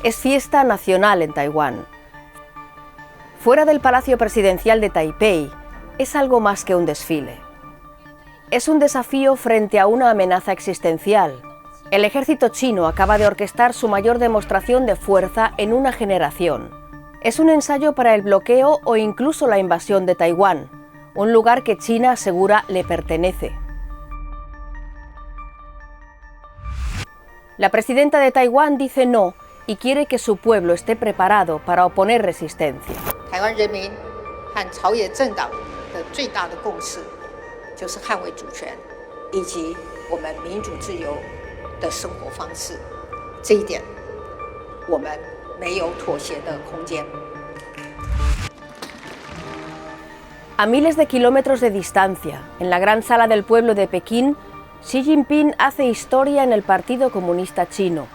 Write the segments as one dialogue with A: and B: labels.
A: Es fiesta nacional en Taiwán. Fuera del Palacio Presidencial de Taipei, es algo más que un desfile. Es un desafío frente a una amenaza existencial. El ejército chino acaba de orquestar su mayor demostración de fuerza en una generación. Es un ensayo para el bloqueo o incluso la invasión de Taiwán, un lugar que China asegura le pertenece. La presidenta de Taiwán dice no y quiere que su pueblo esté preparado para oponer resistencia. A miles de kilómetros de distancia, en la gran sala del pueblo de Pekín, Xi Jinping hace historia en el Partido Comunista Chino.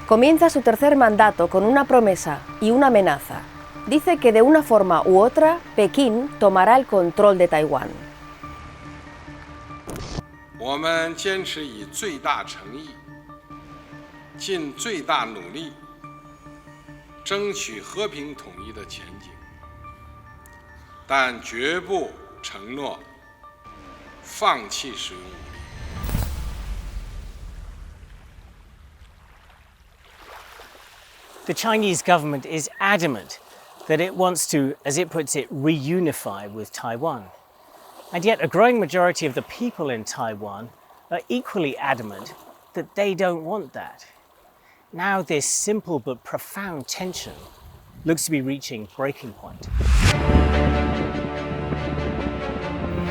A: Comienza su tercer mandato con una promesa y una amenaza. Dice que de una forma u otra, Pekín tomará el control de Taiwán.
B: The Chinese government is adamant that it wants to, as it puts it, reunify with Taiwan. And yet a growing majority of the people in Taiwan are equally adamant that they don't want that. Now this simple but profound tension looks to be reaching breaking point.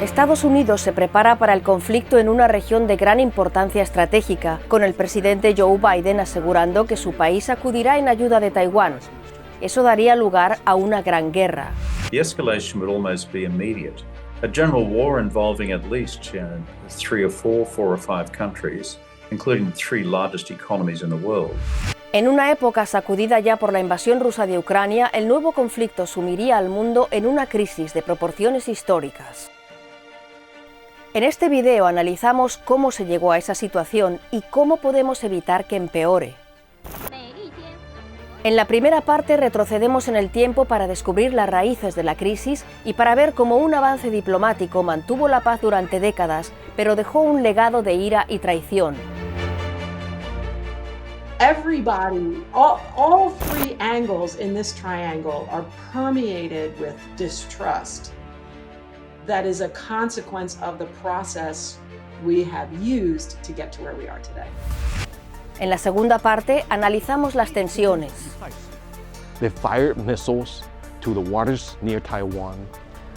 A: Estados Unidos se prepara para el conflicto en una región de gran importancia estratégica, con el presidente Joe Biden asegurando que su país acudirá en ayuda de Taiwán. Eso daría lugar a una gran guerra.
C: The escalation would almost be immediate. A general war involving at least four or five countries, including the three largest economies in the world.
A: En una época sacudida ya por la invasión rusa de Ucrania, el nuevo conflicto sumiría al mundo en una crisis de proporciones históricas. En este video analizamos cómo se llegó a esa situación y cómo podemos evitar que empeore. En la primera parte retrocedemos en el tiempo para descubrir las raíces de la crisis y para ver cómo un avance diplomático mantuvo la paz durante décadas, pero dejó un legado de ira y traición.
D: Everybody, all three angles in this triangle are permeated with distrust. That is a consequence of the process we have used to get to where we are today.
A: En la segunda parte analizamos las tensiones.
E: They fired missiles to the waters near Taiwan.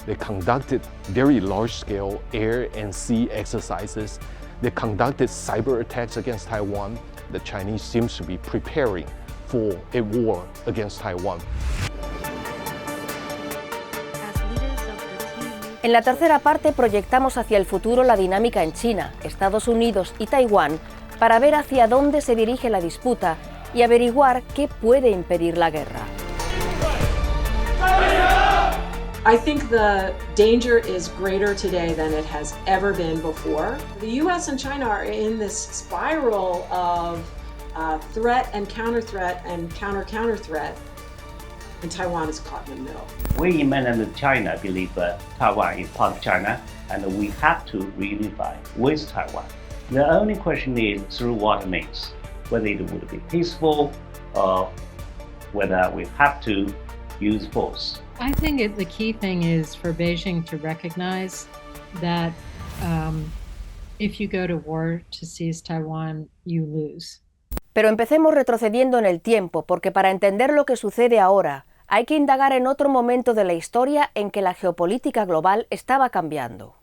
E: They conducted very large-scale air and sea exercises. They conducted cyber attacks against Taiwan. The Chinese seems to be preparing for a war against Taiwan.
A: En la tercera parte proyectamos hacia el futuro la dinámica en China, Estados Unidos y Taiwán para ver hacia dónde se dirige la disputa y averiguar qué puede impedir la guerra.
D: I think the danger is greater today than it has ever been before. The US and China are in this spiral of threat and counter-threat and counter-counter-threat, and Taiwan is caught in the middle.
F: We in mainland China believe Taiwan is part of China and we have to reunify with Taiwan. The only question is through what means, whether it would be peaceful or whether we have to use force.
G: I think the key thing is for Beijing to recognize that if you go to war to seize Taiwan, you lose.
A: Pero empecemos retrocediendo en el tiempo, porque para entender lo que sucede ahora, hay que indagar en otro momento de la historia en que la geopolítica global estaba cambiando.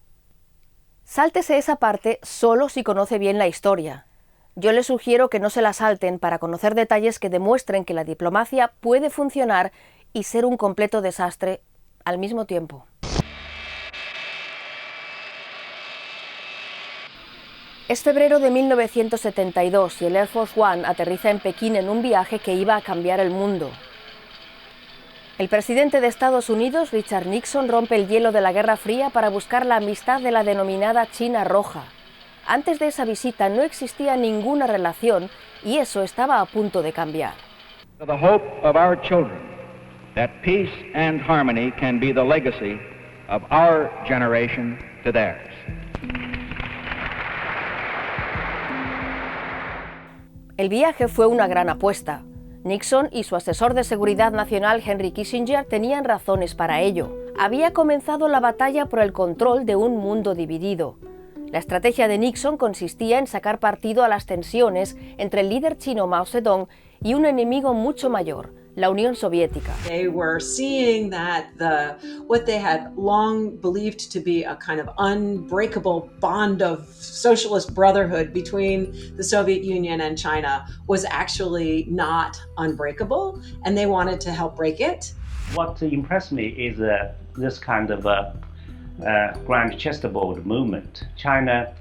A: Sáltese esa parte solo si conoce bien la historia. Yo les sugiero que no se la salten para conocer detalles que demuestren que la diplomacia puede funcionar y ser un completo desastre al mismo tiempo. Es febrero de 1972 y el Air Force One aterriza en Pekín en un viaje que iba a cambiar el mundo. El presidente de Estados Unidos, Richard Nixon, rompe el hielo de la Guerra Fría para buscar la amistad de la denominada China Roja. Antes de esa visita no existía ninguna relación y eso estaba a punto de cambiar.
H: The hope of our children that peace and harmony can be the legacy of our generation to theirs.
A: El viaje fue una gran apuesta. Nixon y su asesor de seguridad nacional Henry Kissinger tenían razones para ello. Había comenzado la batalla por el control de un mundo dividido. La estrategia de Nixon consistía en sacar partido a las tensiones entre el líder chino Mao Zedong y un enemigo mucho mayor, la Unión Soviética.
D: They were seeing that what they had long believed to be a kind of unbreakable bond of socialist brotherhood between the Soviet Union and China was actually not unbreakable, and they wanted to help break it.
F: What impressed me is this kind of grand chessboard movement. China,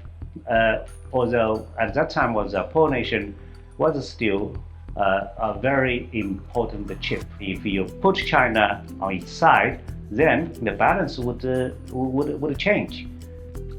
F: although at that time was a poor nation, was still a very important chip. If you put China on its side, then the balance would change.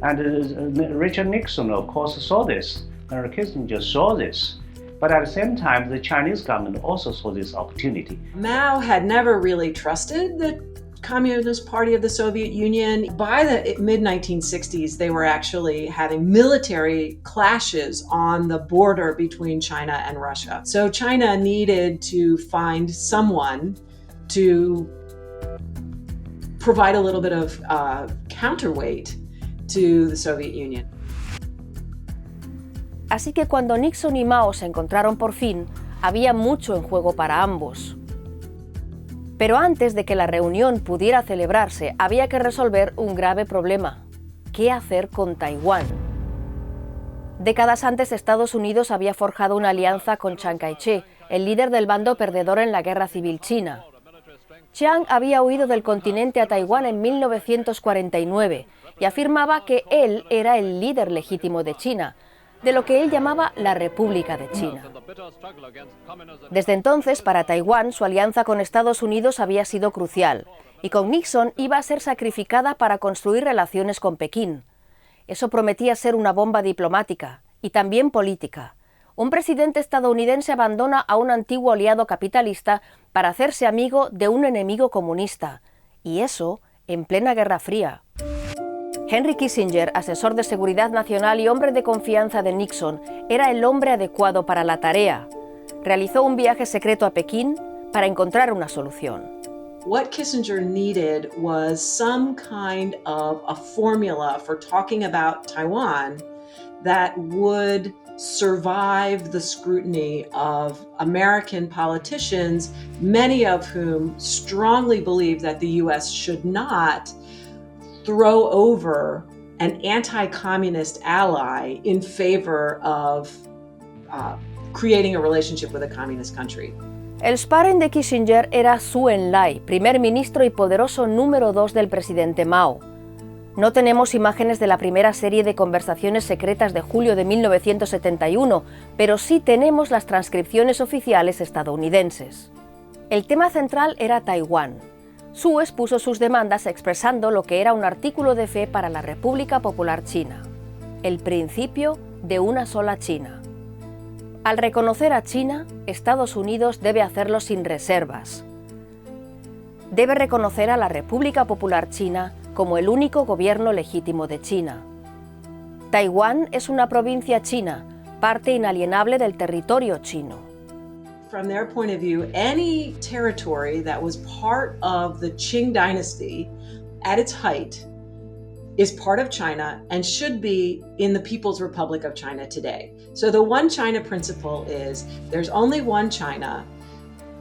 F: And Richard Nixon, of course, saw this. And Kissinger saw this. But at the same time, the Chinese government also saw this opportunity.
D: Mao had never really trusted the Communist Party of the Soviet Union. By the mid-1960s, they were actually having military clashes on the border between China and Russia. So China needed to find someone to provide a little bit of counterweight to the Soviet Union.
A: Así que cuando Nixon y Mao se encontraron por fin, había mucho en juego para ambos. Pero antes de que la reunión pudiera celebrarse, había que resolver un grave problema. ¿Qué hacer con Taiwán? Décadas antes, Estados Unidos había forjado una alianza con Chiang Kai-shek, el líder del bando perdedor en la Guerra Civil China. Chiang había huido del continente a Taiwán en 1949 y afirmaba que él era el líder legítimo de China, de lo que él llamaba la República de China. Desde entonces, para Taiwán, su alianza con Estados Unidos había sido crucial, y con Nixon iba a ser sacrificada para construir relaciones con Pekín. Eso prometía ser una bomba diplomática y también política. Un presidente estadounidense abandona a un antiguo aliado capitalista para hacerse amigo de un enemigo comunista, y eso en plena Guerra Fría. Henry Kissinger, asesor de seguridad nacional y hombre de confianza de Nixon, era el hombre adecuado para la tarea. Realizó un viaje secreto a Pekín para encontrar una solución.
D: What Kissinger needed was some kind of a formula for talking about Taiwan that would survive the scrutiny of American politicians, many of whom strongly believe that the U.S. should not throw over an anti-communist ally in favor of creating a relationship with a communist country.
A: El sparring de Kissinger era Zhou Enlai, primer ministro y poderoso número 2 del presidente Mao. No tenemos imágenes de la primera serie de conversaciones secretas de julio de 1971, pero sí tenemos las transcripciones oficiales estadounidenses. El tema central era Taiwán. Zhou expuso sus demandas expresando lo que era un artículo de fe para la República Popular China, el principio de una sola China. Al reconocer a China, Estados Unidos debe hacerlo sin reservas. Debe reconocer a la República Popular China como el único gobierno legítimo de China. Taiwán es una provincia china, parte inalienable del territorio chino.
D: From their point of view, any territory that was part of the Qing dynasty at its height is part of China and should be in the People's Republic of China today. So the one China principle is there's only one China.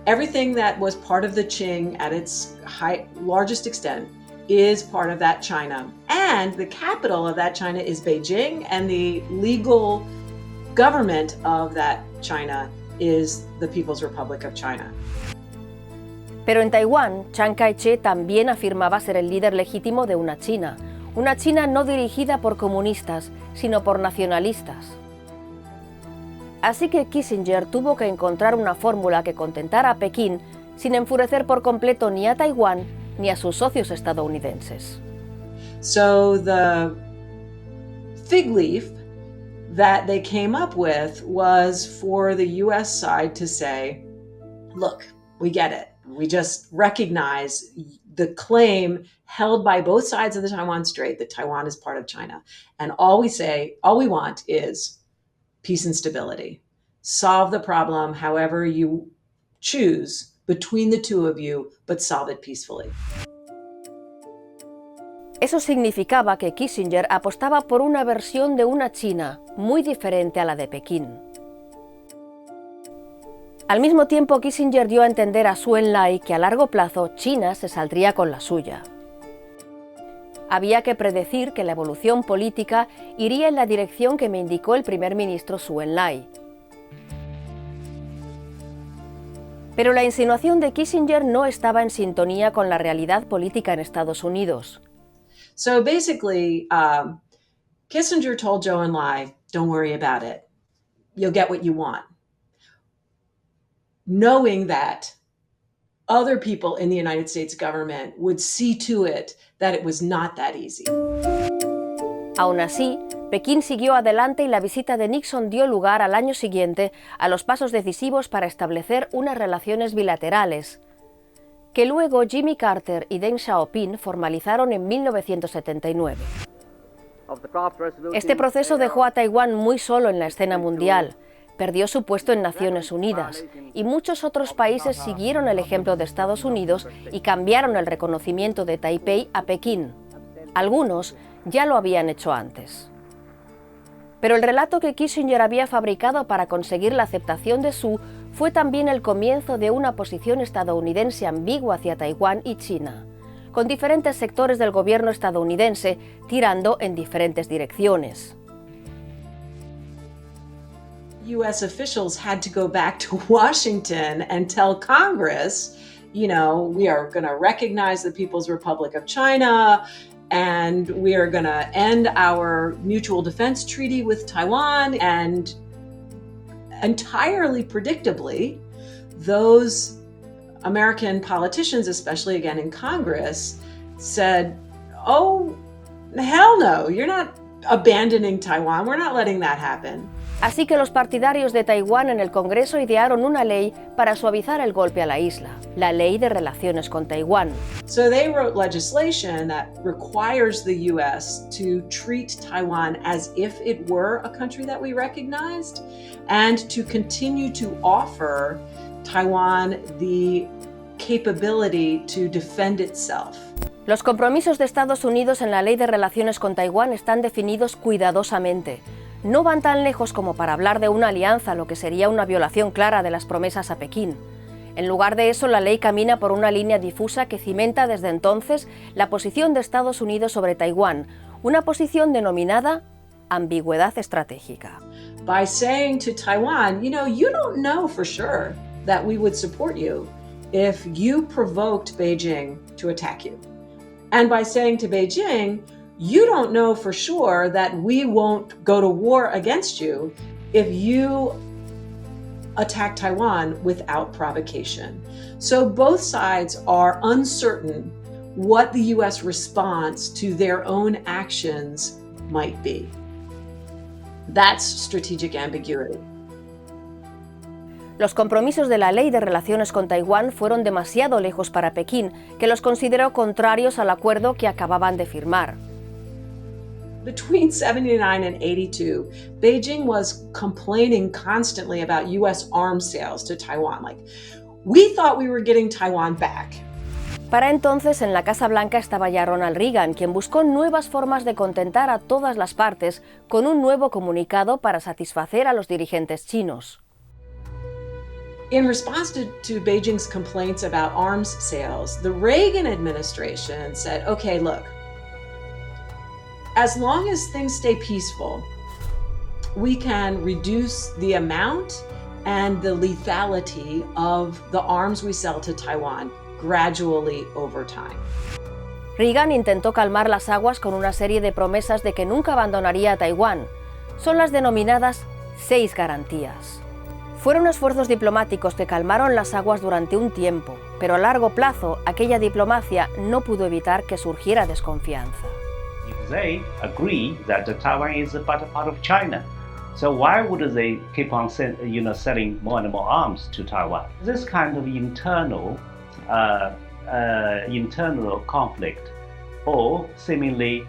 D: Everything that was part of the Qing at its largest extent is part of that China. And the capital of that China is Beijing, and the legal government of that China is the People's Republic of China.
A: Pero en Taiwán, Chiang Kai-shek también afirmaba ser el líder legítimo de una China no dirigida por comunistas, sino por nacionalistas. Así que Kissinger tuvo que encontrar una fórmula que contentara a Pekín sin enfurecer por completo ni a Taiwán ni a sus socios estadounidenses.
D: So the fig leaf that they came up with was for the US side to say, look, we get it. We just recognize the claim held by both sides of the Taiwan Strait that Taiwan is part of China. And all we want is peace and stability. Solve the problem however you choose between the two of you, but solve it peacefully.
A: Eso significaba que Kissinger apostaba por una versión de una China muy diferente a la de Pekín. Al mismo tiempo, Kissinger dio a entender a Zhou Enlai que a largo plazo China se saldría con la suya. Había que predecir que la evolución política iría en la dirección que me indicó el primer ministro Zhou Enlai. Pero la insinuación de Kissinger no estaba en sintonía con la realidad política en Estados Unidos.
D: So basically, Kissinger told Zhou Enlai, don't worry about it. You'll get what you want. Knowing that other people in the United States government would see to it that it was not that easy.
A: Aún así, Pekín siguió adelante y la visita de Nixon dio lugar al año siguiente a los pasos decisivos para establecer unas relaciones bilaterales, que luego Jimmy Carter y Deng Xiaoping formalizaron en 1979. Este proceso dejó a Taiwán muy solo en la escena mundial, perdió su puesto en Naciones Unidas y muchos otros países siguieron el ejemplo de Estados Unidos y cambiaron el reconocimiento de Taipei a Pekín. Algunos ya lo habían hecho antes. Pero el relato que Kissinger había fabricado para conseguir la aceptación de Zhou fue también el comienzo de una posición estadounidense ambigua hacia Taiwán y China, con diferentes sectores del gobierno estadounidense tirando en diferentes direcciones.
D: US officials had to go back to Washington and tell Congress, we are going to recognize the People's Republic of China, and we are going to end our mutual defense treaty with Taiwan. And entirely predictably, those American politicians, especially again in Congress, said, oh, hell no, you're not abandoning Taiwan. We're not letting that happen.
A: Así que los partidarios de Taiwán en el Congreso idearon una ley para suavizar el golpe a la isla, la Ley de Relaciones con Taiwán.
D: So they wrote legislation that requires the US to treat Taiwan as if it were a country that we recognized and to continue to offer Taiwan the capability to defend itself.
A: Los compromisos de Estados Unidos en la Ley de Relaciones con Taiwán están definidos cuidadosamente. No van tan lejos como para hablar de una alianza, lo que sería una violación clara de las promesas a Pekín. En lugar de eso, la ley camina por una línea difusa que cimenta desde entonces la posición de Estados Unidos sobre Taiwán, una posición denominada ambigüedad estratégica.
D: By saying to Taiwan, you don't know for sure that we would support you if you provoked Beijing to attack you. And by saying to Beijing, you don't know for sure that we won't go to war against you if you attack Taiwan without provocation. So both sides are uncertain what the US response to their own actions might be. That's strategic ambiguity.
A: Los compromisos de la Ley de Relaciones con Taiwán fueron demasiado lejos para Pekín, que los consideró contrarios al acuerdo que acababan de firmar.
D: Between 79 and 82, Beijing was complaining constantly about US arms sales to Taiwan. Like, we thought we were getting Taiwan back.
A: Para entonces, en la Casa Blanca estaba ya Ronald Reagan, quien buscó nuevas formas de contentar a todas las partes con un nuevo comunicado para satisfacer a los dirigentes chinos.
D: In response to Beijing's complaints about arms sales, the Reagan administration said, okay, look, as long as things stay peaceful, we can reduce the amount and the lethality of the arms we sell to Taiwan gradually over time.
A: Reagan intentó calmar las aguas con una serie de promesas de que nunca abandonaría a Taiwán. Son las denominadas 6 garantías. Fueron esfuerzos diplomáticos que calmaron las aguas durante un tiempo, pero a largo plazo aquella diplomacia no pudo evitar que surgiera desconfianza.
F: If they agree that Taiwan is a part of China, So why would they keep on selling more and more arms to Taiwan? This kind of internal conflict or seemingly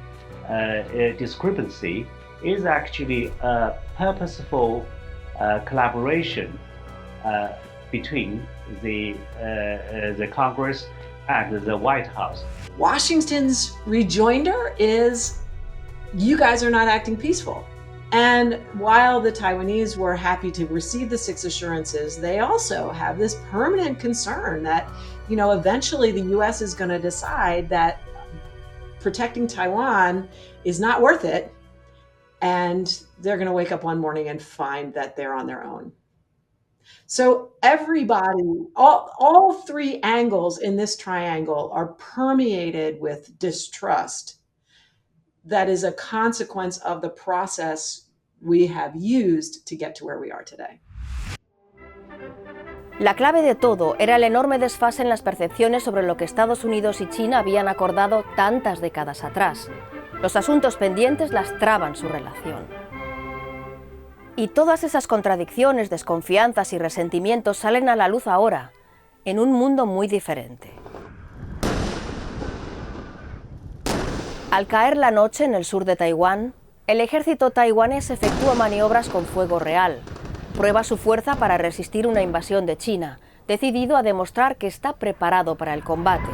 F: discrepancy is actually a purposeful collaboration between the Congress and the White House.
D: Washington's rejoinder is, you guys are not acting peaceful. And while the Taiwanese were happy to receive the 6 assurances, they also have this permanent concern that, eventually the US is going to decide that protecting Taiwan is not worth it. And they're going to wake up one morning and find that they're on their own. So everybody, all 3 angles in this triangle are permeated with distrust that is a consequence of the process we have used to get to where we are today.
A: La clave de todo era el enorme desfase en las percepciones sobre lo que Estados Unidos y China habían acordado tantas décadas atrás. Los asuntos pendientes lastraban su relación. Y todas esas contradicciones, desconfianzas y resentimientos salen a la luz ahora, en un mundo muy diferente. Al caer la noche en el sur de Taiwán, el ejército taiwanés efectúa maniobras con fuego real. Prueba su fuerza para resistir una invasión de China, decidido a demostrar que está preparado para el combate.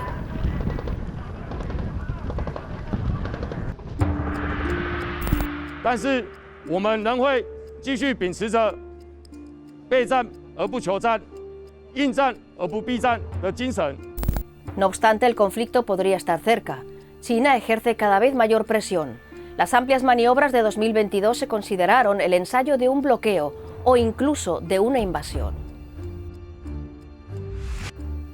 A: No obstante, el conflicto podría estar cerca. China ejerce cada vez mayor presión. Las amplias maniobras de 2022 se consideraron el ensayo de un bloqueo o incluso de una invasión.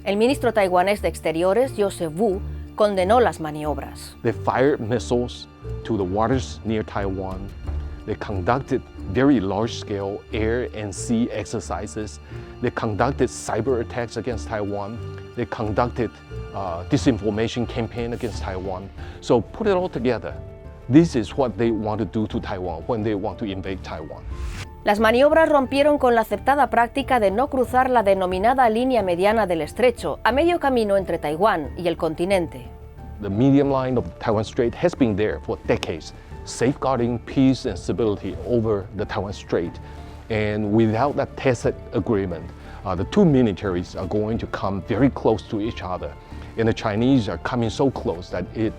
A: El ministro taiwanés de Exteriores, EE.UU, condenó las maniobras.
E: They fired missiles to the waters near Taiwan. They conducted very large-scale air and sea exercises. They conducted cyber attacks against Taiwan. They conducted disinformation campaign against Taiwan. So put it all together. This is what they want to do to Taiwan when they want to invade Taiwan.
A: Las maniobras rompieron con la aceptada práctica de no cruzar la denominada línea mediana del estrecho, a medio camino entre Taiwán y el continente.
E: The medium line of the Taiwan Strait has been there for decades, safeguarding peace and stability over the Taiwan Strait. And without that tacit agreement, the 2 militaries are going to come very close to each other. And the Chinese are coming so close that it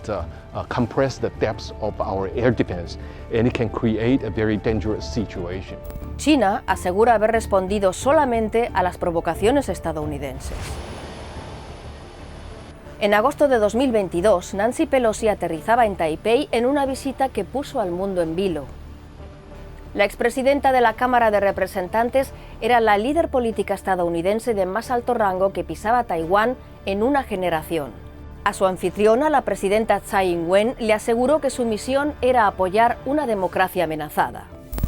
E: compresses the depths of our air defense, and it can create a very dangerous situation.
A: China asegura haber respondido solamente a las provocaciones estadounidenses. En agosto de 2022, Nancy Pelosi aterrizaba en Taipei en una visita que puso al mundo en vilo. La expresidenta de la Cámara de Representantes era la líder política estadounidense de más alto rango que pisaba Taiwán en una generación. A su anfitriona, la presidenta Tsai Ing-wen, le aseguró que su misión era apoyar una democracia amenazada.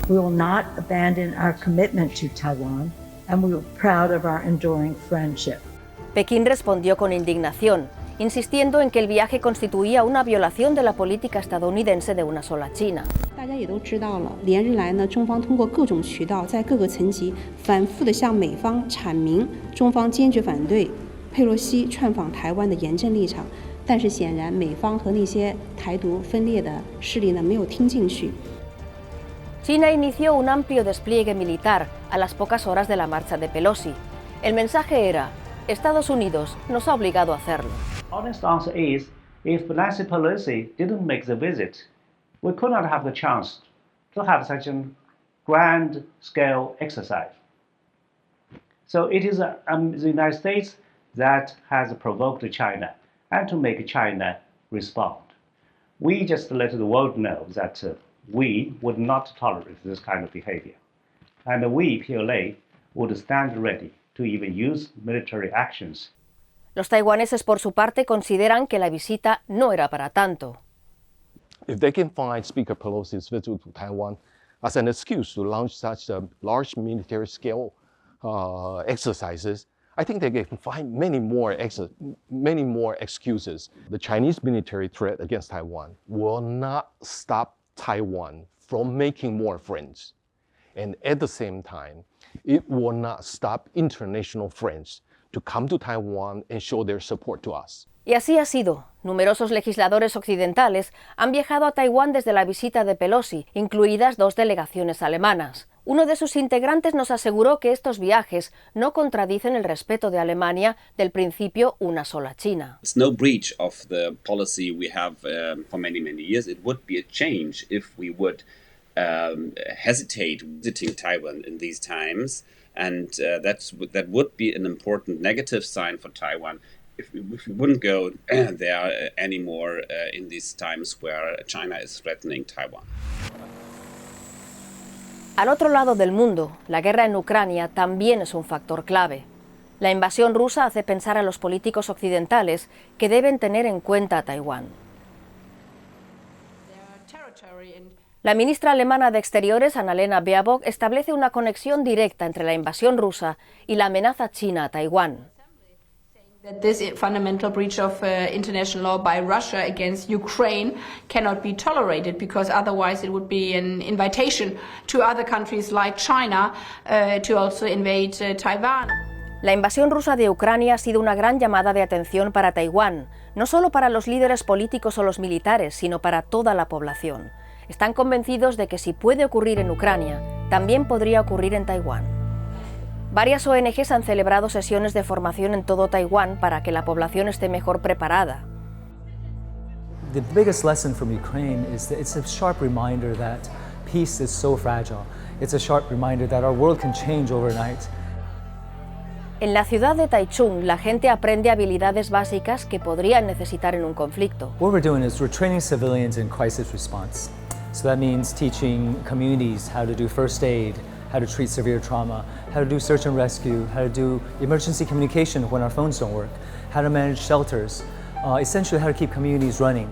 I: We will not abandon our commitment to Taiwan, and we are proud of our enduring friendship.
A: Pekín respondió con indignación, insistiendo en que el viaje constituía una violación de la política estadounidense de una sola China.
J: 大家也都知道了，连日来呢，中方通过各种渠道，在各个层级反复地向美方阐明中方坚决反对佩洛西窜访台湾的严正立场。但是显然，美方和那些台独分裂的势力呢，没有听进去。
A: China inició un amplio despliegue militar a las pocas horas de la marcha de Pelosi. El mensaje era: Estados Unidos nos ha obligado a hacerlo.
F: Honest answer is, if Nancy Pelosi didn't make the visit, we could not have the chance to have such a grand-scale exercise. So it is the United States that has provoked China and to make China respond. We just let the world know that we would not tolerate this kind of behavior. And we, PLA, would stand ready to even use military actions.
A: Los taiwaneses, por su parte, consideran que la visita no era para tanto.
E: If they can find Speaker Pelosi's visit to Taiwan as an excuse to launch such large military-scale exercises, I think they can find many more excuses. The Chinese military threat against Taiwan will not stop Taiwan from making more friends. And at the same time, it will not stop international friends to come to Taiwan and show their support to us.
A: Y así ha sido. Numerosos legisladores occidentales han viajado a Taiwán desde la visita de Pelosi, incluidas 2 delegaciones alemanas. Uno de sus integrantes nos aseguró que estos viajes no contradicen el respeto de Alemania del principio una sola China.
K: It's no breach of the policy we have for many years. It would be a change if we would hesitate visiting Taiwan in these times, and that would be an important negative sign for Taiwan if we wouldn't go there anymore in these times where China is threatening Taiwan.
A: Al otro lado del mundo, la guerra en Ucrania también es un factor clave. La invasión rusa hace pensar a los políticos occidentales que deben tener en cuenta a Taiwán. La ministra alemana de Exteriores, Annalena Baerbock, establece una conexión directa entre la invasión rusa y la amenaza china a Taiwán.
L: That this fundamental breach of international law by Russia against Ukraine cannot be tolerated, because otherwise it would be an invitation to other countries like China to also invade Taiwan.
A: La invasión rusa de Ucrania ha sido una gran llamada de atención para Taiwán, no solo para los líderes políticos o los militares, sino para toda la población. Están convencidos de que si puede ocurrir en Ucrania, también podría ocurrir en Taiwán. Varias ONGs han celebrado sesiones de formación en todo Taiwán para que la población esté mejor preparada.
M: The biggest lesson from Ukraine is that it's a sharp reminder that peace is so fragile. It's a sharp reminder that our world can change overnight.
A: En la ciudad de Taichung, la gente aprende habilidades básicas que podrían necesitar en un conflicto.
M: What we're doing is we're training civilians in crisis response. So that means teaching communities how to do first aid, how to treat severe trauma, how to do search and rescue, how to do emergency communication when our phones don't work, how to manage shelters, essentially how to keep communities running.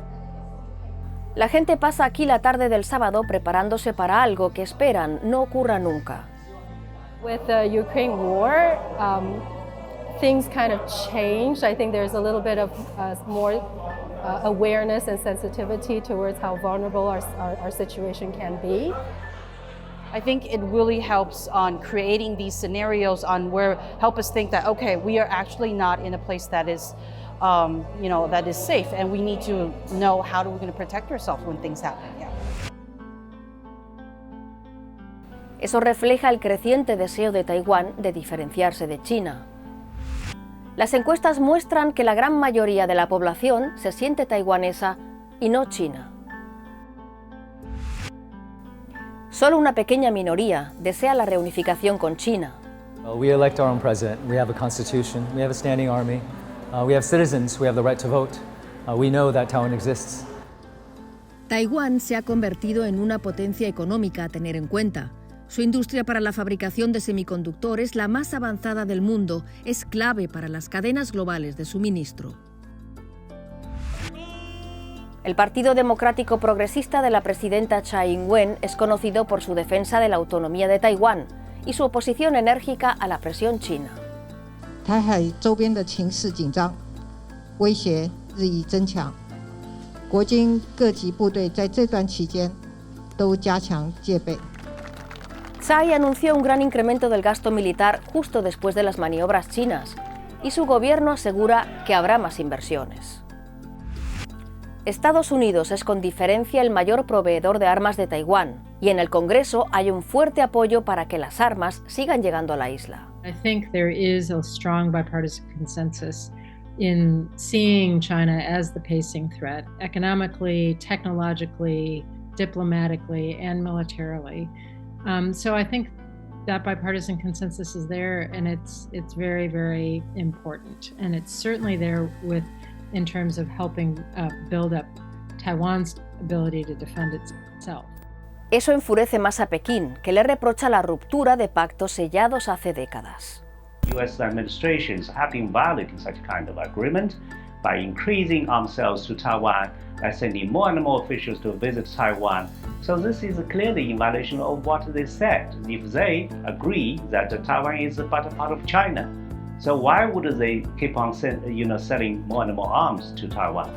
A: La gente pasa aquí la tarde del sábado preparándose para algo que esperan no ocurra nunca.
N: With the Ukraine war, things kind of changed. I think there's a little bit of more awareness and sensitivity towards how vulnerable our situation can be.
O: I think it really helps on creating these scenarios on where help us think that, okay, we are actually not in a place that is, that is safe, and we need to know how we're going to protect ourselves when things happen. Yeah.
A: Eso refleja el creciente deseo de Taiwán de diferenciarse de China. Las encuestas muestran que la gran mayoría de la población se siente taiwanesa y no china. Solo una pequeña minoría desea la reunificación con China.
M: We elect our own president. We have a constitution. We have a standing army. We have citizens. We have the right to vote. We know that Taiwan exists.
A: Taiwán se ha convertido en una potencia económica a tener en cuenta. Su industria para la fabricación de semiconductores, la más avanzada del mundo, es clave para las cadenas globales de suministro. El Partido Democrático Progresista de la presidenta Tsai Ing-wen es conocido por su defensa de la autonomía de Taiwán y su oposición enérgica a la presión china.
P: 台海周边的情势紧张，威胁日益增强。国军各级部队在这段期间都加强戒备。
A: Tsai anunció un gran incremento del gasto militar justo después de las maniobras chinas y su gobierno asegura que habrá más inversiones. Estados Unidos es con diferencia el mayor proveedor de armas de Taiwán y en el Congreso hay un fuerte apoyo para que las armas sigan llegando a la isla.
G: I think there is a strong bipartisan consensus in seeing China as the pacing threat, economically, technologically, diplomatically, and militarily. So I think that bipartisan consensus is there, and it's very, very important. And it's certainly there in terms of helping build up Taiwan's ability to defend itself.
A: Eso enfurece más a Pekín, que le reprocha la ruptura de pactos sellados hace décadas.
F: U.S. administrations have been violating such kind of agreement by increasing arms sales to Taiwan, by sending more and more officials to visit Taiwan. So this is clearly in violation of what they said. If they agree that Taiwan is but a part of China, so why would they keep on selling more and more arms to Taiwan?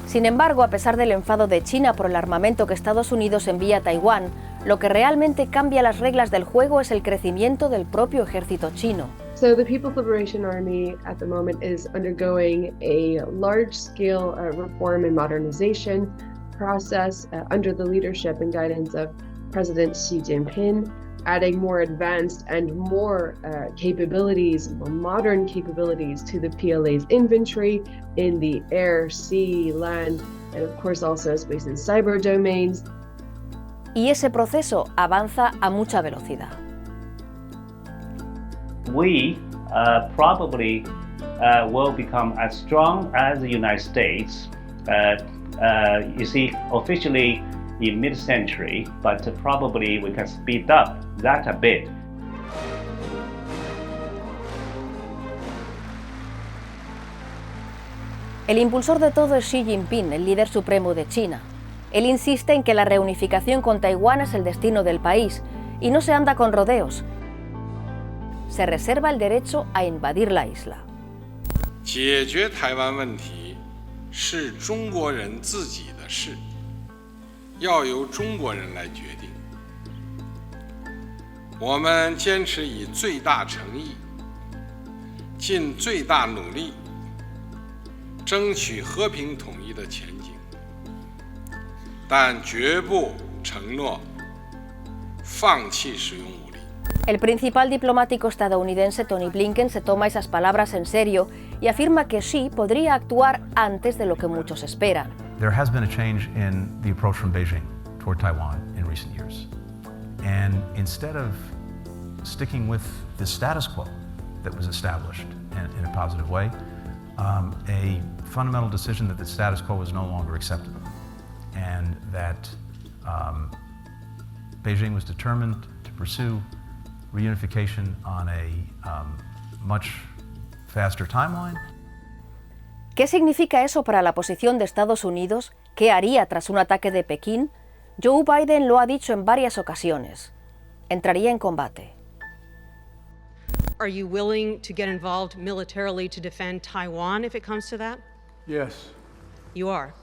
A: Sin embargo, a pesar del enfado de China por el armamento que Estados Unidos envía a Taiwán, Lo que realmente cambia las reglas del juego es el crecimiento del propio ejército chino.
Q: So the People's Liberation Army at the moment is undergoing a large-scale reform and modernization process under the leadership and guidance of President Xi Jinping, adding more advanced and more capabilities, more modern capabilities to the PLA's inventory in the air, sea, land, and of course also space and cyber domains.
A: Y ese proceso avanza a mucha velocidad.
F: We probably will become as strong as the United States. You see, officially in mid-century, but probably we can speed up that a bit.
A: El impulsor de todo es Xi Jinping, el líder supremo de China. Él insiste en que la reunificación con Taiwán es el destino del país y no se anda con rodeos. Se reserva el derecho a invadir la isla.
R: 解决台湾问题是中国人自己的事，要由中国人来决定。我们坚持以最大诚意，尽最大努力，争取和平统一的前景，但绝不承诺放弃使用武力。
A: El principal diplomático estadounidense Tony Blinken se toma esas palabras en serio y afirma que Xi podría actuar antes de lo que muchos esperan.
S: There has been a change in the approach from Beijing toward Taiwan in recent years. And instead of sticking with the status quo that was established in a positive way, a fundamental decision that the status quo was no longer acceptable and that Beijing was determined to pursue reunification on a much faster timeline.
A: ¿Qué significa eso para la posición de Estados Unidos? ¿Qué haría tras un ataque de Pekín? Joe Biden lo ha dicho en varias ocasiones. Entraría en combate.
T: Are you willing to get involved militarily to defend Taiwan if it comes to that?
U: Yes.
T: You are?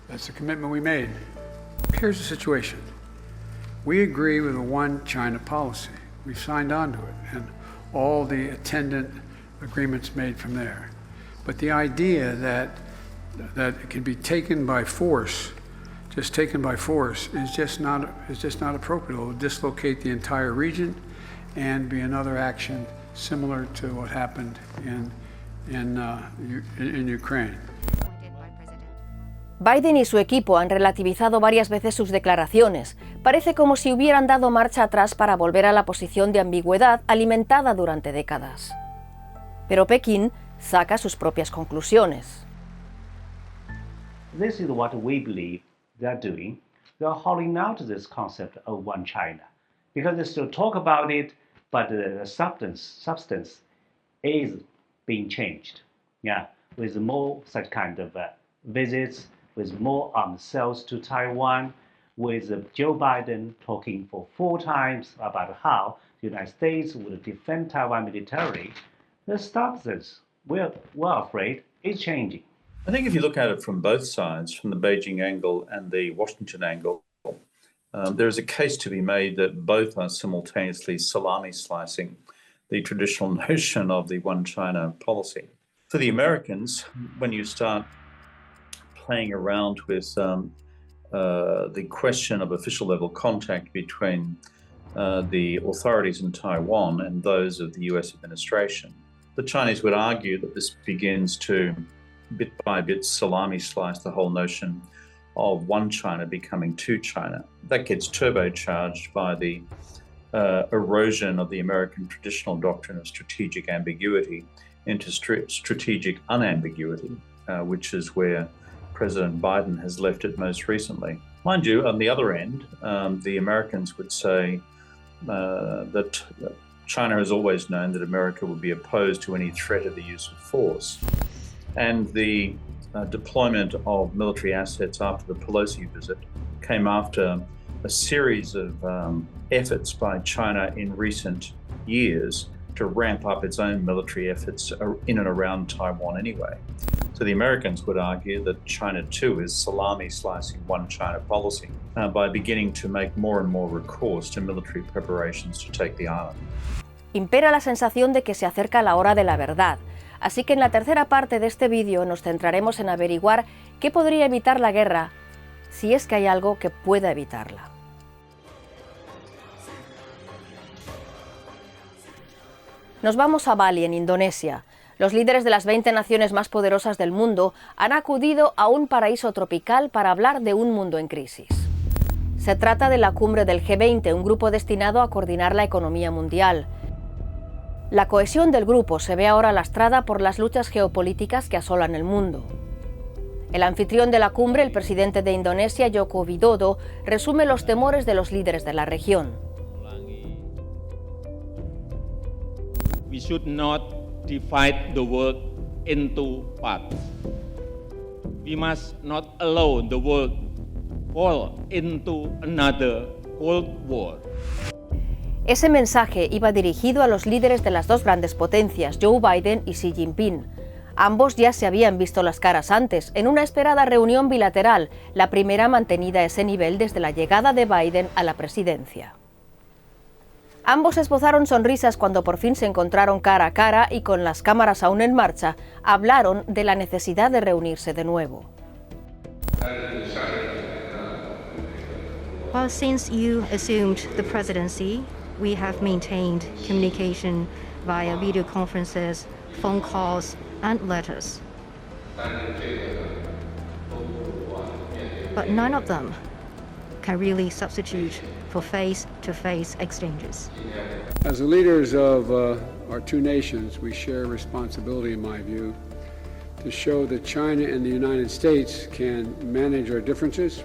U: That's the commitment we made. Here's the situation. We agree with a one China policy. We signed on to it and all the attendant agreements made from there. But the idea that it can be taken by force, just taken by force, is just not appropriate. It will dislocate the entire region and be another action similar to what happened in Ukraine.
A: Biden y su equipo han relativizado varias veces sus declaraciones. Parece como si hubieran dado marcha atrás para volver a la posición de ambigüedad alimentada durante décadas. Pero Pekín saca sus propias conclusiones.
F: This is what we believe they're doing. They're holding out to this concept of one China. Because they still talk about it, but the substance is being changed. Yeah, with more such kind of visits, with more arms sales to Taiwan, with Joe Biden talking for 4 times about how the United States would defend Taiwan militarily. The substance, we're afraid, is changing.
C: I think if you look at it from both sides, from the Beijing angle and the Washington angle, there is a case to be made that both are simultaneously salami slicing the traditional notion of the one China policy. For the Americans, when you start playing around with the question of official level contact between the authorities in Taiwan and those of the US administration, the Chinese would argue that this begins to bit by bit salami slice the whole notion of one China becoming two China. That gets turbocharged by the erosion of the American traditional doctrine of strategic ambiguity into strategic unambiguity, which is where President Biden has left it most recently. Mind you, on the other end, the Americans would say that China has always known that America would be opposed to any threat of the use of force. And the deployment of military assets after the Pelosi visit came after a series of efforts by China in recent years to ramp up its own military efforts in and around Taiwan anyway. So the Americans would argue that China too is salami slicing one China policy by beginning to make more and more recourse to military preparations to take the island.
A: Impera la sensación de que se acerca la hora de la verdad, así que en la tercera parte de este vídeo nos centraremos en averiguar qué podría evitar la guerra, si es que hay algo que pueda evitarla. Nos vamos a Bali, en Indonesia. Los líderes de las 20 naciones más poderosas del mundo han acudido a un paraíso tropical para hablar de un mundo en crisis. Se trata de la cumbre del G20, un grupo destinado a coordinar la economía mundial. La cohesión del grupo se ve ahora lastrada por las luchas geopolíticas que asolan el mundo. El anfitrión de la cumbre, el presidente de Indonesia, Joko Widodo, resume los temores de los líderes de la región.
B: We should not divide the world into parts. We must not allow the world fall into another Cold War.
A: Ese mensaje iba dirigido a los líderes de las dos grandes potencias, Joe Biden y Xi Jinping. Ambos ya se habían visto las caras antes, en una esperada reunión bilateral, la primera mantenida a ese nivel desde la llegada de Biden a la presidencia. Ambos esbozaron sonrisas cuando por fin se encontraron cara a cara y con las cámaras aún en marcha, hablaron de la necesidad de reunirse de nuevo.
V: Well, since you assumed the presidency, we have maintained communication via video conferences, phone calls, and letters. But none of them can really substitute for face-to-face exchanges.
U: As the leaders of our two nations, we share responsibility, in my view, to show that China and the United States can manage our differences,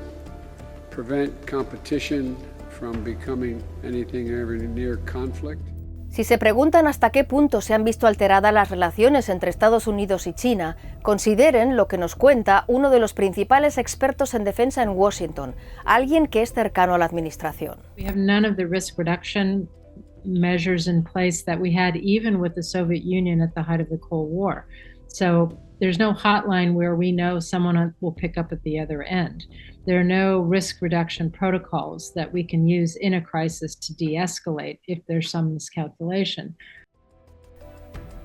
U: prevent competition from becoming anything ever near conflict.
A: Si se preguntan hasta qué punto se han visto alteradas las relaciones entre Estados Unidos y China, consideren lo que nos cuenta uno de los principales expertos en defensa en Washington, alguien que es cercano a la administración.
G: We have none of the risk reduction measures in place that we had even with the Soviet Union at the height of the Cold War. So there's no hotline where we know someone will pick up at the other end. There are no risk reduction protocols that we can use in a crisis to de-escalate if there's some miscalculation.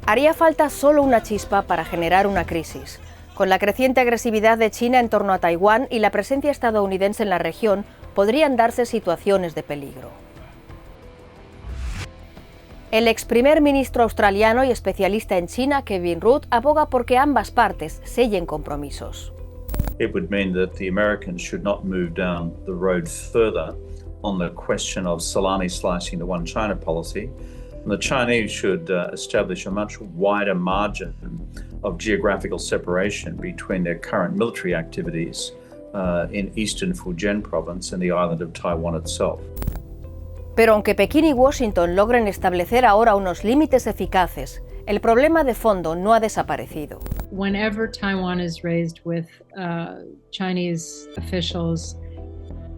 A: Haría falta solo una chispa para generar una crisis. Con la creciente agresividad de China en torno a Taiwán y la presencia estadounidense en la región, podrían darse situaciones de peligro. El ex primer ministro australiano y especialista en China, Kevin Rudd, aboga por que ambas partes sellen compromisos.
C: It would mean that the Americans should not move down the road further on the question of salami slicing the one China policy. And the Chinese should establish a much wider margin of geographical separation between their current military activities in eastern Fujian province and the island of Taiwan itself.
A: Pero aunque Pekín y Washington logren establecer ahora unos límites eficaces, el problema de fondo no ha desaparecido.
G: Whenever Taiwan is raised with Chinese officials,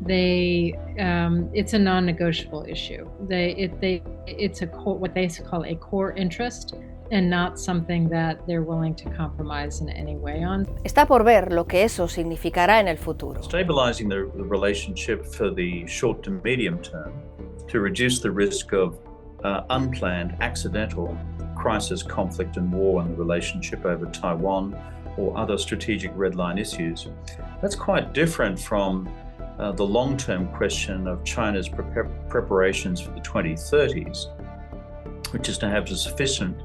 G: it's a non-negotiable issue. It's what they call a core interest and not something that they're willing to compromise in any way on.
A: Está por ver lo que eso significará en el futuro.
C: Stabilizing the relationship for the short to medium term to reduce the risk of unplanned, accidental crisis, conflict and war in the relationship over Taiwan or other strategic red line issues. That's quite different from the long-term question of China's preparations for the 2030s, which is to have sufficient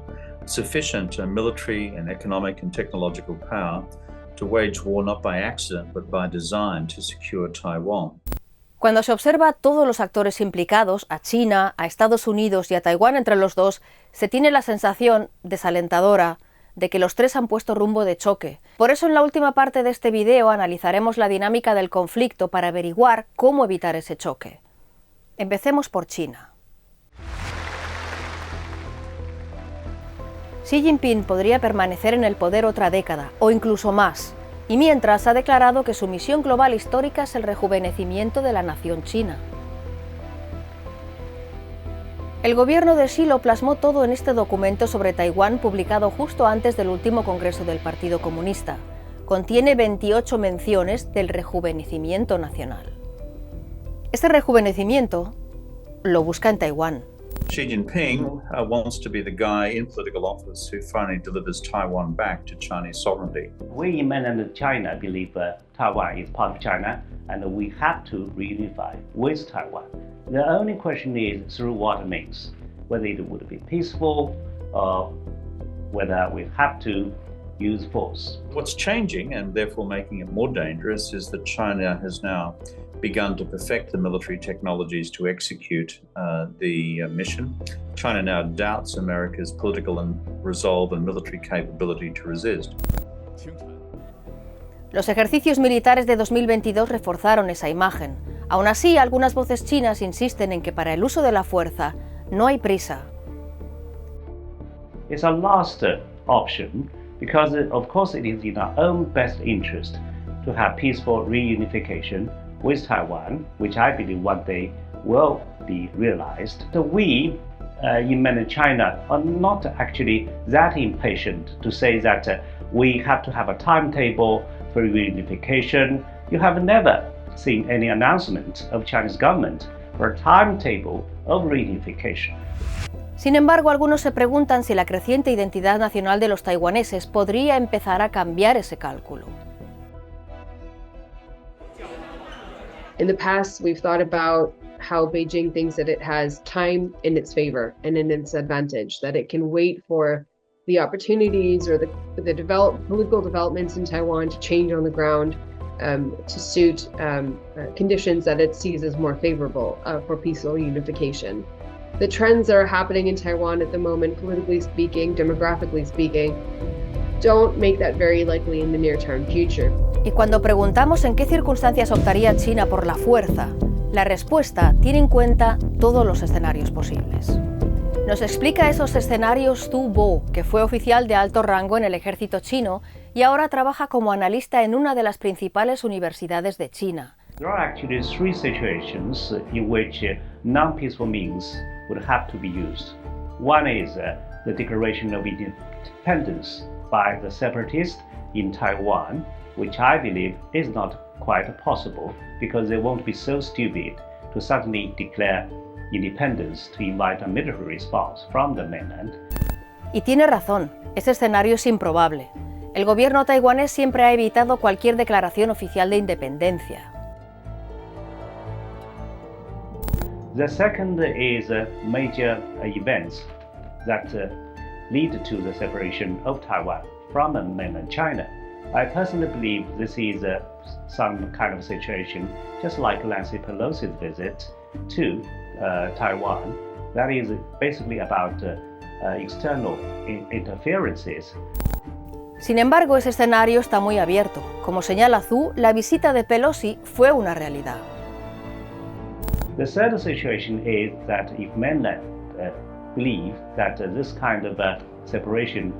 C: military and economic and technological power to wage war not by accident but by design to secure Taiwan.
A: Cuando se observa a todos los actores implicados, a China, a Estados Unidos y a Taiwán entre los dos, se tiene la sensación desalentadora de que los tres han puesto rumbo de choque. Por eso en la última parte de este video analizaremos la dinámica del conflicto para averiguar cómo evitar ese choque. Empecemos por China. Xi Jinping podría permanecer en el poder otra década, o incluso más, y mientras ha declarado que su misión global histórica es el rejuvenecimiento de la nación china. El gobierno de Xi lo plasmó todo en este documento sobre Taiwán publicado justo antes del último congreso del Partido Comunista. Contiene 28 menciones del rejuvenecimiento nacional. Este rejuvenecimiento lo busca en Taiwán.
C: Xi Jinping wants to be the guy in political office who finally delivers Taiwan back to Chinese sovereignty.
F: We in mainland China believe Taiwan is part of China and we have to reunify with Taiwan. The only question is through what means, whether it would be peaceful or whether we have to use force.
C: What's changing and therefore making it more dangerous is that China has now begun to perfect the military technologies to execute the mission. China now doubts America's political resolve and military capability to resist.
A: Los ejercicios militares de 2022 reforzaron esa imagen. Aún así, algunas voces chinas insisten en que para el uso de la fuerza no hay prisa.
F: It's a last option because of course it is in our own best interest to have peaceful reunification with Taiwan, which I believe one day will be realized. So we in mainland China are not actually that impatient to say that we have to have a timetable for reunification. You have never seen any announcement of Chinese government for a timetable of reunification.
A: Sin embargo, algunos se preguntan si la creciente identidad nacional de los taiwaneses podría empezar a cambiar ese cálculo.
Q: In the past, we've thought about how Beijing thinks that it has time in its favor and in its advantage, that it can wait for the opportunities or the political developments in Taiwan to change on the ground to suit conditions that it sees as more favorable for peaceful unification. The trends that are happening in Taiwan at the moment, politically speaking, demographically speaking, don't make that very likely in the near-term future.
A: Y cuando preguntamos en qué circunstancias optaría China por la fuerza, la respuesta tiene en cuenta todos los escenarios posibles. Nos explica esos escenarios Tu Bo, que fue oficial de alto rango en el ejército chino y ahora trabaja como analista en una de las principales universidades de China.
F: There are actually three situations in which non-peaceful means would have to be used. One is the declaration of independence by the separatists in Taiwan, which I believe is not quite possible because they won't be so stupid to suddenly declare independence to invite a military response from the mainland.
A: Y tiene razón, ese escenario es improbable. El gobierno taiwanés siempre ha evitado cualquier declaración oficial de independencia.
F: The second is major events that lead to the separation of Taiwan from mainland China. I personally believe this is some kind of situation just like Nancy Pelosi's visit to Taiwan. That is basically about external interferences.
A: Sin embargo, ese escenario está muy abierto. Como señala Zhu, la visita de Pelosi fue una realidad.
F: The third situation is that if mainland believe that this kind of separation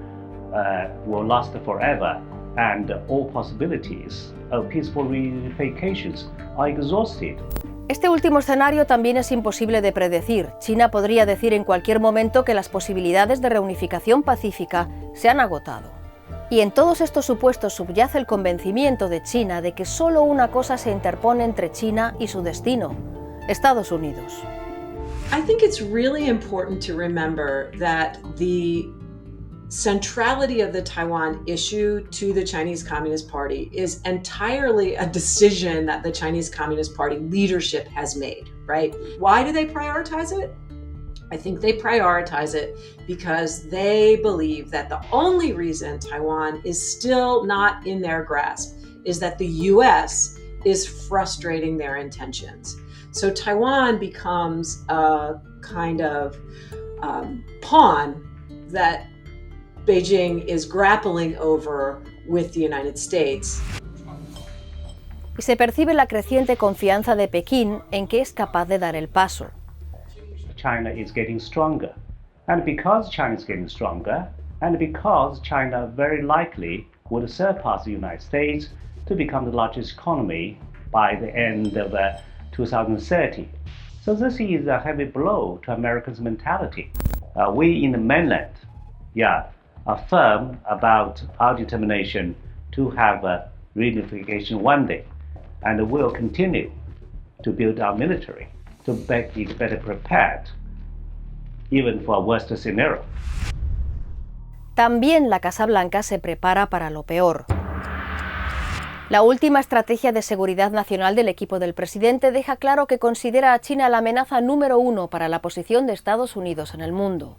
F: will last forever and all possibilities of peaceful reunifications are exhausted.
A: Este último escenario también es imposible de predecir. China podría decir en cualquier momento que las posibilidades de reunificación pacífica se han agotado. Y en todos estos supuestos subyace el convencimiento de China de que solo una cosa se interpone entre China y su destino: Estados Unidos.
D: I think it's really important to remember that the centrality of the Taiwan issue to the Chinese Communist Party is entirely a decision that the Chinese Communist Party leadership has made, right? Why do they prioritize it? I think they prioritize it because they believe that the only reason Taiwan is still not in their grasp is that the US is frustrating their intentions. So Taiwan becomes a kind of pawn that Beijing is grappling over with the United States.
A: Y se percibe la creciente confianza de Pekín en que es capaz de dar el paso.
F: China is getting stronger. And because China is getting stronger, and because China very likely would surpass the United States to become the largest economy by the end of 2030. So this is a heavy blow to Americans' mentality. We in the mainland, are firm about our determination to have a reunification one day, and will continue to build our military to make it better prepared, even for a worst scenario.
A: También la Casa Blanca se prepara para lo peor. La última estrategia de seguridad nacional del equipo del presidente deja claro que considera a China la amenaza número 1 para la posición de Estados Unidos en el mundo.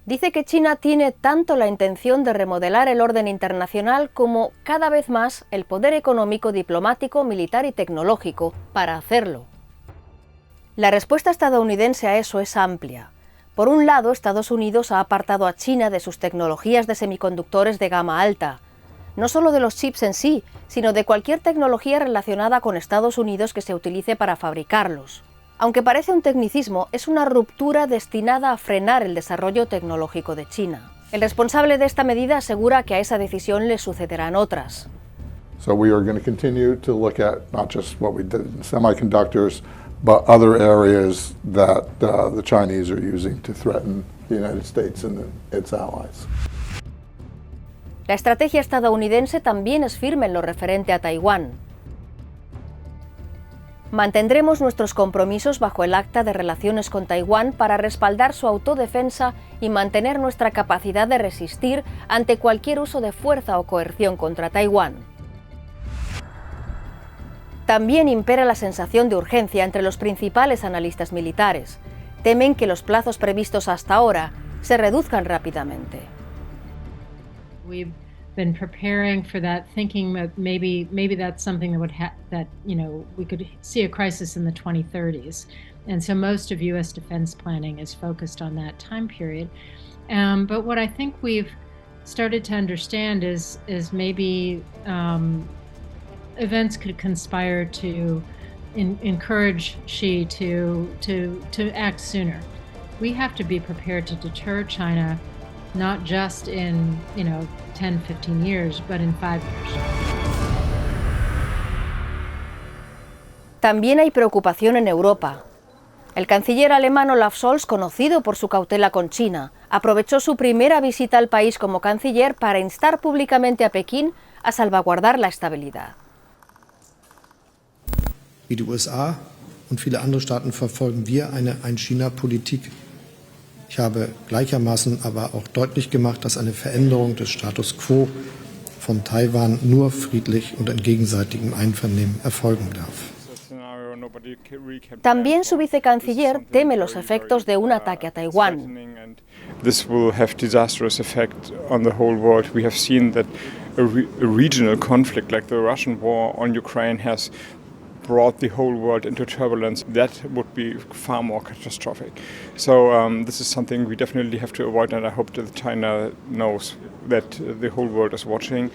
A: Dice que China tiene tanto la intención de remodelar el orden internacional como, cada vez más, el poder económico, diplomático, militar y tecnológico para hacerlo. La respuesta estadounidense a eso es amplia. Por un lado, Estados Unidos ha apartado a China de sus tecnologías de semiconductores de gama alta, no solo de los chips en sí, sino de cualquier tecnología relacionada con Estados Unidos que se utilice para fabricarlos. Aunque parece un tecnicismo, es una ruptura destinada a frenar el desarrollo tecnológico de China. El responsable de esta medida asegura que a esa decisión le sucederán otras.
H: So we are going to continue to look at not just what we did in semiconductors, but other areas that the Chinese are using to threaten the United States and its allies.
A: La estrategia estadounidense también es firme en lo referente a Taiwán. Mantendremos nuestros compromisos bajo el Acta de Relaciones con Taiwán para respaldar su autodefensa y mantener nuestra capacidad de resistir ante cualquier uso de fuerza o coerción contra Taiwán. También impera la sensación de urgencia entre los principales analistas militares. Temen que los plazos previstos hasta ahora se reduzcan rápidamente.
G: We've been preparing for that, thinking that maybe that's something that we could see a crisis in the 2030s, and so most of U.S. defense planning is focused on that time period. But what I think we've started to understand is maybe events could conspire to encourage Xi to act sooner. We have to be prepared to deter China, not just in 10, 15 years, but in 5 years.
A: También hay preocupación en Europa. El canciller alemán Olaf Scholz, conocido por su cautela con China, aprovechó su primera visita al país como canciller para instar públicamente a Pekín a salvaguardar la estabilidad.
I: Wie die USA und viele andere Staaten verfolgen wir eine Ein-China-Politik. Ich habe gleichermaßen aber auch deutlich gemacht, dass eine Veränderung des Status quo von Taiwan nur friedlich und in gegenseitigem Einvernehmen erfolgen darf.
A: También su vicecanciller teme los efectos de un ataque a Taiwán.
W: This will have disastrous effect on the whole world. We have seen that a regional conflict like the Russian war on Ukraine has brought the whole world into turbulence. That would be far more catastrophic. So this is something we definitely have to avoid, and I hope that China knows that the whole world is watching.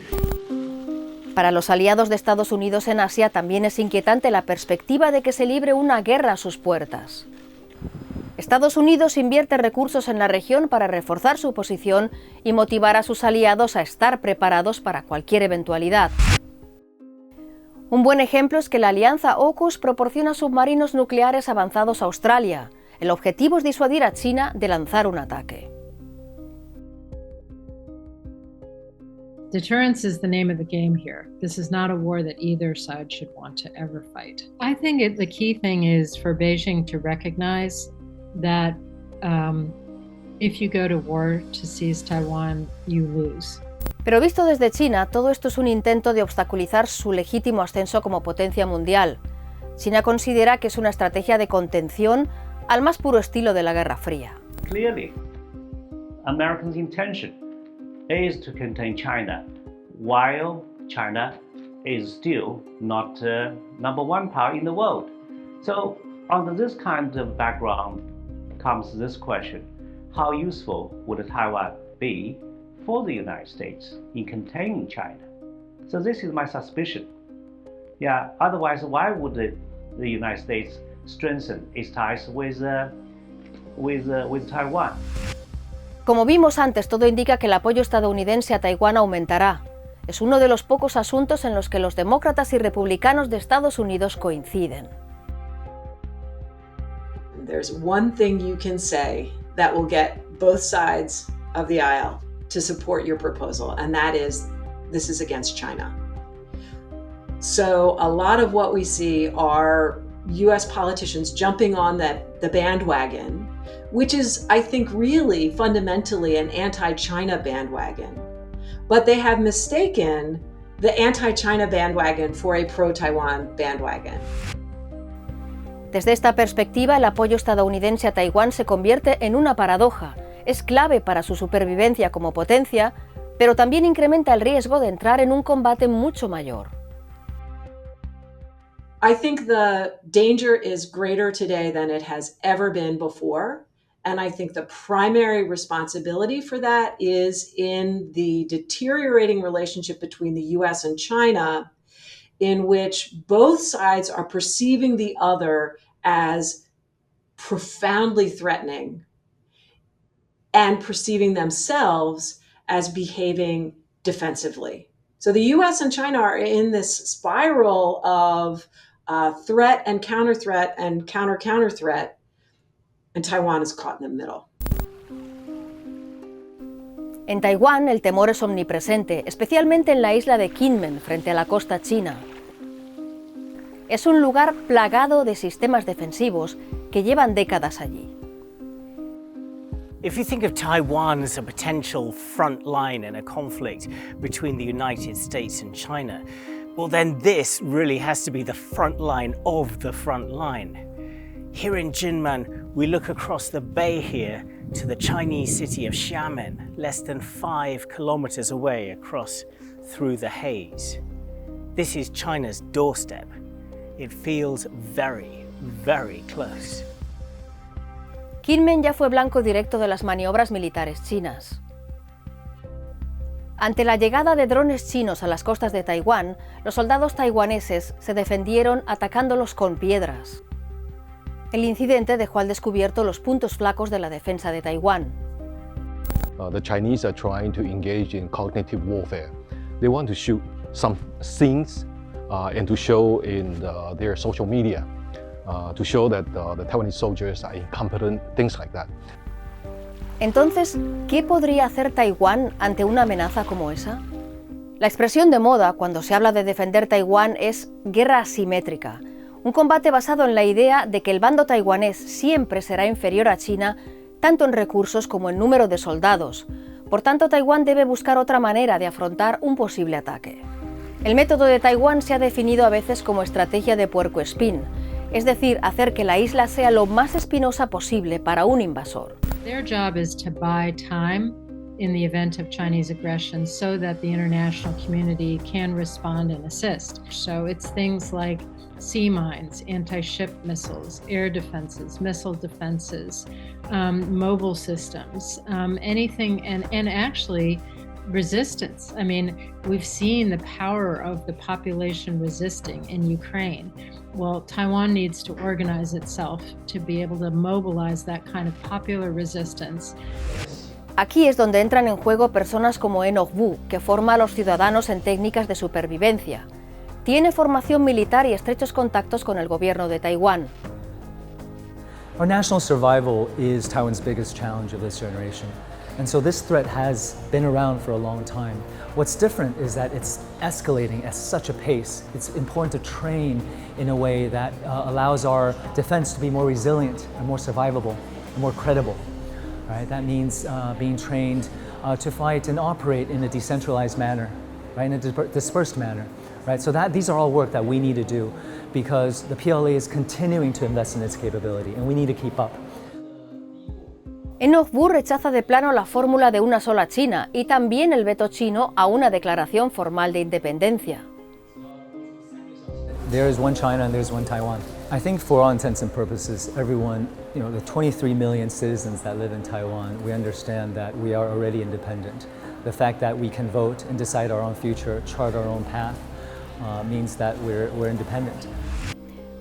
A: Para los aliados de Estados Unidos en Asia también es inquietante la perspectiva de que se libre una guerra a sus puertas. Estados Unidos invierte recursos en la región para reforzar su posición y motivar a sus aliados a estar preparados para cualquier eventualidad. Un buen ejemplo es que la alianza AUKUS proporciona submarinos nucleares avanzados a Australia. El objetivo es disuadir a China de lanzar un ataque.
G: Deterrence is the name of the game here. This is not a war that either side should want to ever fight. I think the key thing is for Beijing to recognize that if you go to war to seize Taiwan, you lose.
A: Pero visto desde China, todo esto es un intento de obstaculizar su legítimo ascenso como potencia mundial. China considera que es una estrategia de contención al más puro estilo de la Guerra Fría.
F: Clearly, Americans' intention is to contain China, while China is still not number one power in the world. So, under this kind of background comes this question: how useful would Taiwan be for the United States in containing China? So this is my suspicion. Otherwise, why would the United States strengthen its ties with Taiwan?
A: Como vimos antes, todo indica que el apoyo estadounidense a Taiwán aumentará. Es uno de los pocos asuntos en los que los demócratas y republicanos de Estados Unidos coinciden.
D: there's one thing you can say that will get both sides of the aisle to support your proposal, and that is, this is against China. So a lot of what we see are US politicians jumping on the bandwagon, which is, I think, really fundamentally an anti-China bandwagon. But they have mistaken the anti-China bandwagon for a pro-Taiwan bandwagon.
A: Desde esta perspectiva, el apoyo estadounidense a Taiwán se convierte en una paradoja. Es clave para su supervivencia como potencia, pero también incrementa el riesgo de entrar en un combate mucho mayor.
D: I think the danger is greater today than it has ever been before. And I think the primary responsibility for that is in the deteriorating relationship between the US and China, in which both sides are perceiving the other as profoundly threatening and perceiving themselves as behaving defensively. So the US and China are in this spiral of threat and counter-threat and counter-counter-threat, and Taiwan is caught in the middle.
A: En Taiwán el temor es omnipresente, especialmente en la isla de Kinmen, frente a la costa china. Es un lugar plagado de sistemas defensivos que llevan décadas allí.
E: If you think of Taiwan as a potential front line in a conflict between the United States and China, well then this really has to be the front line of the front line. Here in Jinmen, we look across the bay here to the Chinese city of Xiamen, less than 5 kilometers away across through the haze. This is China's doorstep. It feels very, very close.
A: Kinmen ya fue blanco directo de las maniobras militares chinas. Ante la llegada de drones chinos a las costas de Taiwán, los soldados taiwaneses se defendieron atacándolos con piedras. El incidente dejó al descubierto los puntos flacos de la defensa de Taiwán.
J: The Chinese are trying to engage in cognitive warfare. They want to shoot some things and to show in their social media, to show that the Taiwanese soldiers are incompetent, things like that.
A: Entonces, ¿qué podría hacer Taiwán ante una amenaza como esa? La expresión de moda cuando se habla de defender Taiwán es guerra asimétrica, un combate basado en la idea de que el bando taiwanés siempre será inferior a China, tanto en recursos como en número de soldados. Por tanto, Taiwán debe buscar otra manera de afrontar un posible ataque. El método de Taiwán se ha definido a veces como estrategia de puercoespín, es decir, hacer que la isla sea lo más espinosa posible para un invasor.
G: Their job is to buy time in the event of Chinese aggression so that the international community can respond and assist. So it's things like sea mines, anti-ship missiles, air defenses, missile defenses, mobile systems, anything, and actually resistance. I mean, we've seen the power of the population resisting in Ukraine. Well, Taiwan needs to organize itself to be able to mobilize that kind of popular resistance.
A: Aquí es donde entran en juego personas como EE.UU, que forma a los ciudadanos en técnicas de supervivencia. Tiene formación militar y estrechos contactos con el gobierno de Taiwán.
M: Our national survival is Taiwan's biggest challenge of this generation. And so this threat has been around for a long time. What's different is that it's escalating at such a pace. It's important to train in a way that allows our defense to be more resilient and more survivable and more credible. Right? That means being trained to fight and operate in a decentralized manner, right? In a dispersed manner. Right? So these are all work that we need to do because the PLA is continuing to invest in its capability and we need to keep up.
A: EE.UU rechaza de plano la fórmula de una sola China y también el veto chino a una declaración formal de independencia.
M: There is one China and there's one Taiwan. I think for all intents and purposes, everyone, the 23 million citizens that live in Taiwan, we understand that we are already independent. The fact that we can vote and decide our own future, chart our own path, means that we're independent.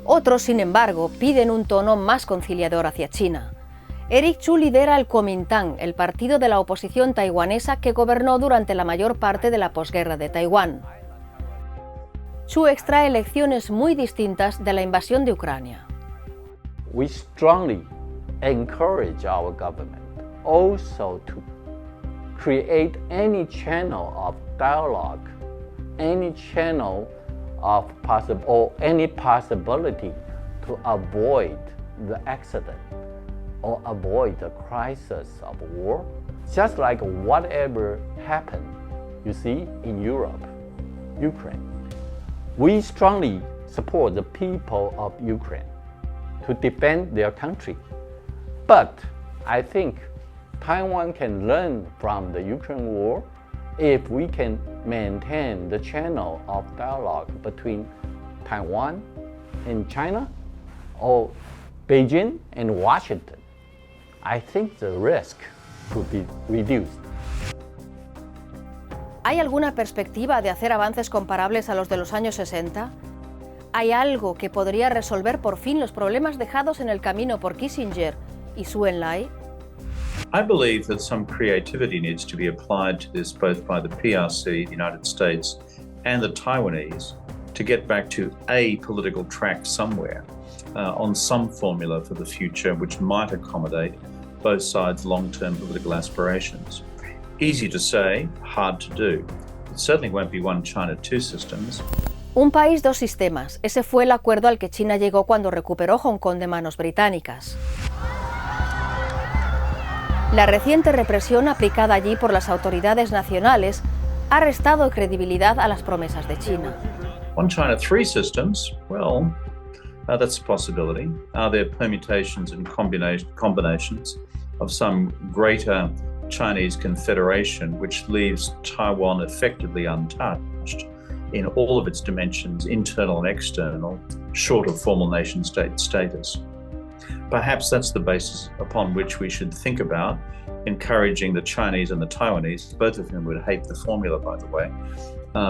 A: Otros, sin embargo, piden un tono más conciliador hacia China. Eric Chu lidera el Kuomintang, el partido de la oposición taiwanesa que gobernó durante la mayor parte de la posguerra de Taiwán. Chu extrae lecciones muy distintas de la invasión de Ucrania.
K: We strongly encourage our government also to create any channel of dialogue, any channel of any possibility to avoid the accident or avoid the crisis of war. Just like whatever happened, you see, in Europe, Ukraine. We strongly support the people of Ukraine to defend their country. But I think Taiwan can learn from the Ukraine war if we can maintain the channel of dialogue between Taiwan and China or Beijing and Washington. I think the risk could be reduced.
A: ¿Hay alguna perspectiva de hacer avances comparables a los de los años 60? ¿Hay algo que podría resolver por fin los problemas dejados en el camino por Kissinger y Zhou Enlai?
C: I believe that some creativity needs to be applied to this both by the PRC, the United States, and the Taiwanese to get back to a political track somewhere on some formula for the future which might accommodate both sides' long-term political aspirations. Easy to say, hard to do. It certainly won't be one China, two systems.
A: Un país, dos sistemas. Ese fue el acuerdo al que China llegó cuando recuperó Hong Kong de manos británicas. La reciente represión aplicada allí por las autoridades nacionales ha restado credibilidad a las promesas de China.
C: One China, three systems? Well, that's a possibility. Are there permutations and combinations of some greater Chinese confederation which leaves Taiwan effectively untouched in all of its dimensions, internal and external, short of formal nation-state status? Perhaps that's the basis upon which we should think about encouraging the Chinese and the Taiwanese, both of whom would hate the formula, by the way,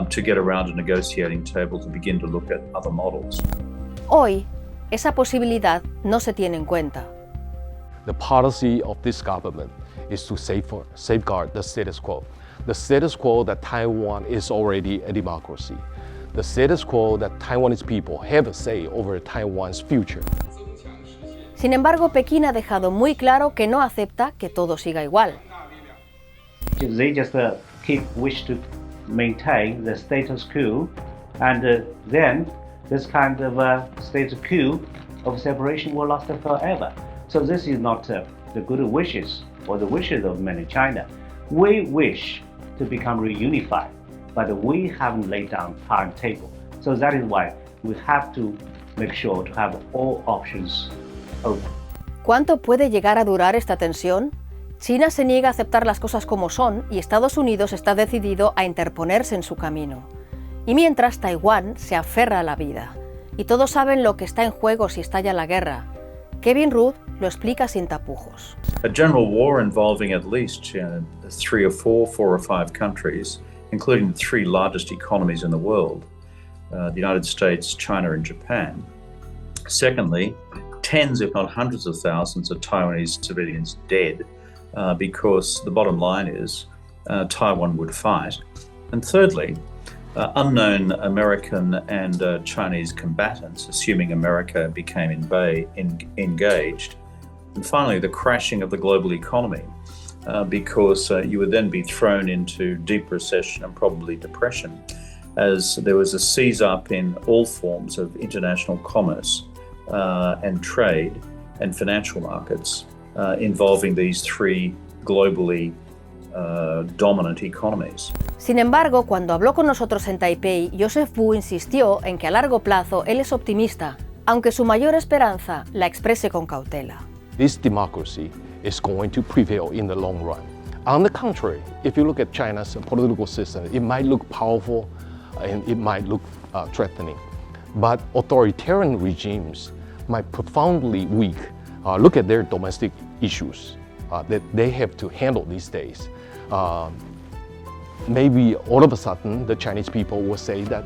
C: to get around a negotiating table to begin to look at other models.
A: Hoy, esa posibilidad no se tiene en cuenta.
J: The policy of this government is to safeguard the status quo. The status quo that Taiwan is already a democracy. The status quo that Taiwanese people have a say over Taiwan's future.
A: Sin embargo, Pekín ha dejado muy claro que no acepta que todo siga igual.
F: They just wish to maintain the status quo, and then this kind of status quo of separation will last forever. So this is not the good wishes or the wishes of many China. We wish to become reunified, but we haven't laid down timetable. So that is why we have to make sure to have all options open.
A: ¿Cuánto puede llegar a durar esta tensión? China se niega a aceptar las cosas como son y Estados Unidos está decidido a interponerse en su camino. Y mientras, Taiwán se aferra a la vida. Y todos saben lo que está en juego si estalla la guerra. Kevin Rudd lo explica sin tapujos.
C: A general war involving at least 4 or 5 countries, including the 3 largest economies in the world, the United States, China and Japan. Secondly, tens if not hundreds of thousands of Taiwanese civilians dead because the bottom line is Taiwan would fight. And thirdly, unknown American and Chinese combatants, assuming America became engaged. And finally, the crashing of the global economy, because you would then be thrown into deep recession and probably depression, as there was a seize up in all forms of international commerce and trade and financial markets involving these 3 globally dominant economies.
A: Sin embargo, cuando habló con nosotros en Taipei, Joseph Wu insistió en que a largo plazo él es optimista, aunque su mayor esperanza la exprese con cautela.
J: This democracy is going to prevail in the long run. On the contrary, if you look at China's political system, it might look powerful and it might look threatening. But authoritarian regimes might profoundly weak. Look at their domestic issues that they have to handle these days. Maybe all of a sudden the Chinese people will say that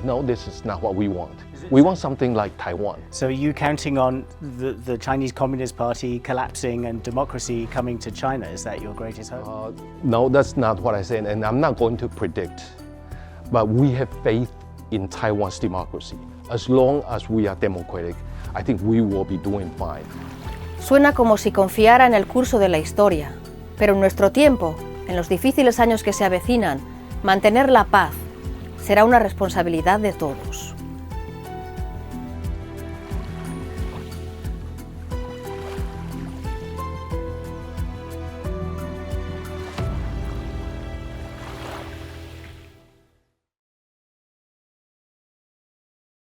J: no, this is not what we want. We want something like Taiwan.
E: So are you counting on the Chinese Communist Party collapsing and democracy coming to China? Is that your greatest hope?
J: No, that's not what I said, and I'm not going to predict. But we have faith in Taiwan's democracy. As long as we are democratic, I think we will be doing fine.
A: Suena como si confiara en el curso de la historia, pero en nuestro tiempo, en los difíciles años que se avecinan, mantener la paz será una responsabilidad de todos.